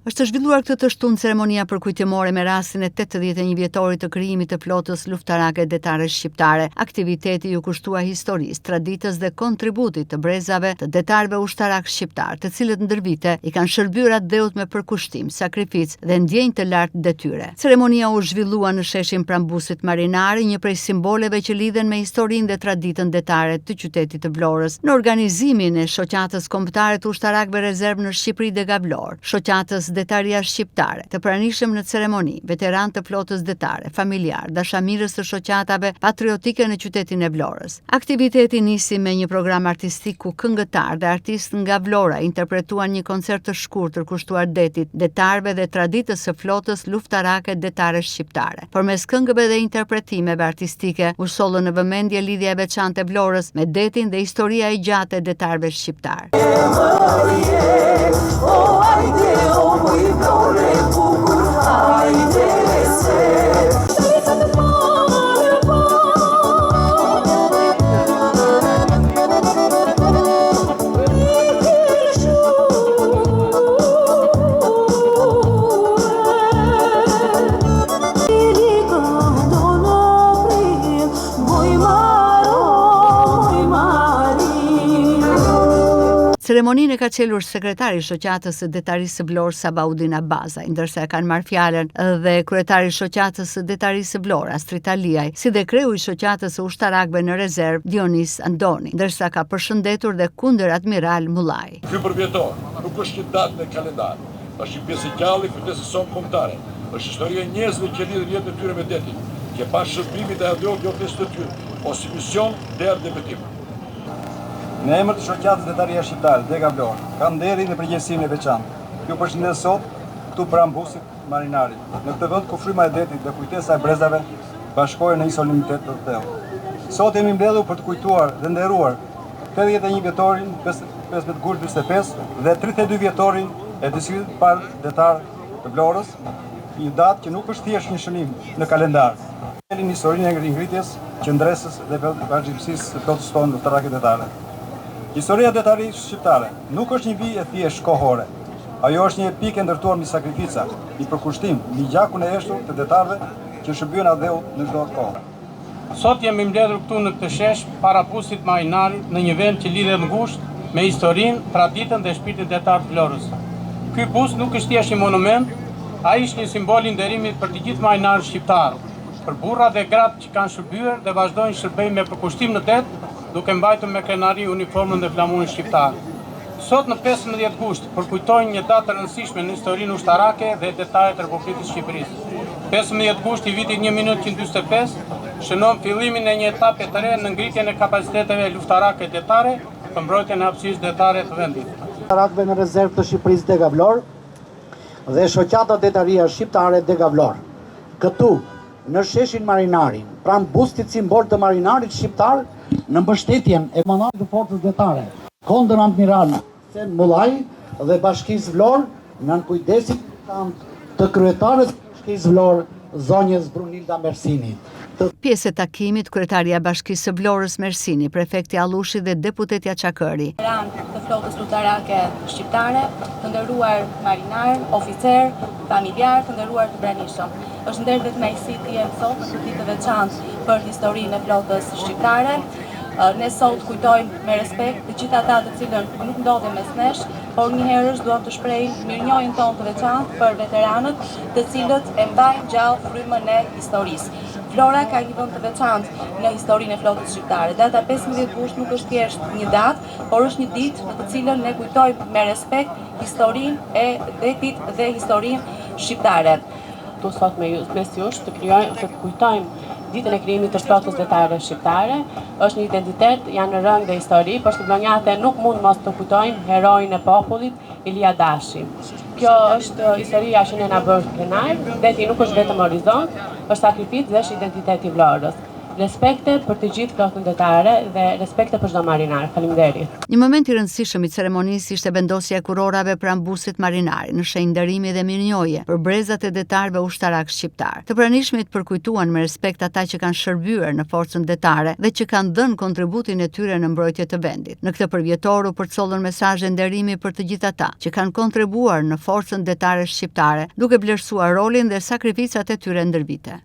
Është zhvilluar këtë të shtunë ceremonia përkujtimore me rastin e 81 vjetorit të krijimit të flotës luftarake detare shqiptare. Aktiviteti ju kushtua historisë, traditës dhe kontributit të brezave të detarëve ushtarak shqiptar, të cilët ndër vite i kanë shërbyer atë dheut me përkushtim, sakrificë dhe ndjenjë të lartë detyre. Ceremonia u zhvillua në sheshin Prambusit Marinari, një prej simboleve që lidhen me historinë dhe traditën detare të qytetit të Vlorës, në organizimin e shoqatës kombëtare të ushtarakëve rezervë në Shqipëri dhe Gavlor, shoqatës detaria shqiptare, të pranishëm në ceremoni, veteran të flotës detare, familjar, dashamirës të shoqatave patriotike në qytetin e Vlorës. Aktiviteti nisi me një program artistik ku këngëtar dhe artistë nga Vlora interpretuan një koncert të shkurtër kushtuar detit, detarëve dhe traditës së flotës luftarake detare shqiptare. Përmes këngëve dhe interpretimeve artistike, u sollën në vëmendje lidhja e veçantë e Vlorës me detin dhe historia e gjatë e detarëve shqiptar. Ceremoninë ka qelur sekretari i shoqatës së detarisë së Vlorës Sabaudin Abaza, ndërsa kanë marrë fjalën dhe kryetari i shoqatës së detarisë së Vlorës Astrid Aliaj, si dhe kreu i shoqatës së ushtarakëve në rezervë Dionis Andoni, ndërsa ka përshëndetur dhe kundër admiral Mullaj. Ky përvjetor nuk është një datë në kalendar, është një pjesë e gjallë e kujtesës sonë kombëtare. Është historia e njerëzve që lidhin jetën e tyre me detin, që pas shërbimit e ajo pjesë të tyre, ose mision deri në betim. Në emër të shoqatës detaria shqiptare, Dega Vlorë, kam nderin dhe përgjegjësinë e veçantë. Ju përshëndes sot këtu Prambusit Marinari, në këtë vend ku fryma e detit dhe kujtesa e brezave bashkohen në një soleninitet të thellë. Sot jemi mbledhur për të kujtuar dhe nderuar 81 vjetorin 15 gusht 45 dhe 32 vjetorin e disëvit parë detar të Vlorës, një datë që nuk është thjesht një shënim në kalendar. Në historinë e ngritjes, qëndresës dhe vazhdimësisë së flotës tonë luftarake detare. Historia detarisë shqiptare nuk është një vijë e thjesht kohore. Ajo është një pikë e ndërtuar mbi sakrifica, mbi përkushtim, mbi gjakun e eshtur të detarëve që shërbyen atë dheu në çdo kohë. Sot jemi mbledhur këtu në këtë shesh para Busit Marinari, në një vend që lidhet ngushtë me historinë, traditën dhe shpirtin detar të Vlorës. Ky bus nuk është thjesht një monument, ai është një simbol i nderimit për të gjithë marinarët shqiptarë, për burrat dhe gratë që kanë shërbyer dhe vazhdojnë shërbejnë me përkushtim në det, duke mbajtur me krenari uniformën dhe flamurin shqiptar. Sot në 15 gusht përkujtojnë një datë të rëndësishme në historinë ushtarake dhe detare të Republikës Shqipërisë. 15 gusht i vitit 1945 shënon fillimin e një etape të re në ngritjen e kapaciteteve luftarake detare për mbrojtjen e hapësirës detare të vendit. Ushtarakëve në rezervë të Shqipërisë Dega Vlorë dhe shoqata detaria shqiptare Dega Vlorë. Këtu në sheshin Marinari, pranë bustit simbol të marinarit shqiptar, në mbështetjen e komandantit të forcës detare, Kondër Admiral Sen Mullaj dhe Bashkisë Vlorë, nën kujdesit të kryetarës Bashkisë Vlorë, zonjës Brunilda Mersini. Pjesë e takimit, kryetaria Bashkisë së Vlorës Mersini, prefekti Allushi dhe deputetja Çakëri. Të flotës luftarake shqiptare, të nderuar marinar, oficer, familjar, të nderuar të pranishëm. Është nder vetëmajsi të jem sot në këtë ditë të veçantë për historinë e flotës shqiptare. Ne sot kujtojmë me respekt të gjithë ata të cilën nuk ndodhen mes nesh, por njëherësh duam të shprehim mirënjohjen tonë të veçantë për veteranët, të cilët e mbajnë gjallë frymën e historisë. Vlora ka një vend të veçantë në historinë e flotës shqiptare. Data 15 gusht nuk është thjesht një datë, por është një ditë në të cilën ne kujtojmë me respekt historinë e detit dhe historinë shqiptare. Tu sot mes jush të kujtojmë ditën e krijimit të flotës detare shqiptare. Është një identitet, janë në rëng dhe histori, por shqiptarët nuk mund mos të kujtojnë heroin e popullit, Ilia Dashi. Kjo është historia që ne na bën krenar, deti nuk është vetëm horizont, është sakrificë dhe është identiteti i Vlorës. respekte për të gjithë flotën detare dhe respekte për çdo marinar. Faleminderit. Një moment i rëndësishëm i ceremonisë ishte vendosja e kurorave pranë busit marinari në shenjë nderimi dhe mirënjohje për brezat e detarëve ushtarak shqiptar. Të pranishmit përkujtuan me respekt ata që kanë shërbyer në forcën detare dhe që kanë dhënë kontributin e tyre në mbrojtje të vendit. Në këtë përvjetor u përcollën mesazhe nderimi për të gjithë ata që kanë kontribuar në forcën detare shqiptare, duke vlerësuar rolin dhe sakrificat e tyre ndër vite.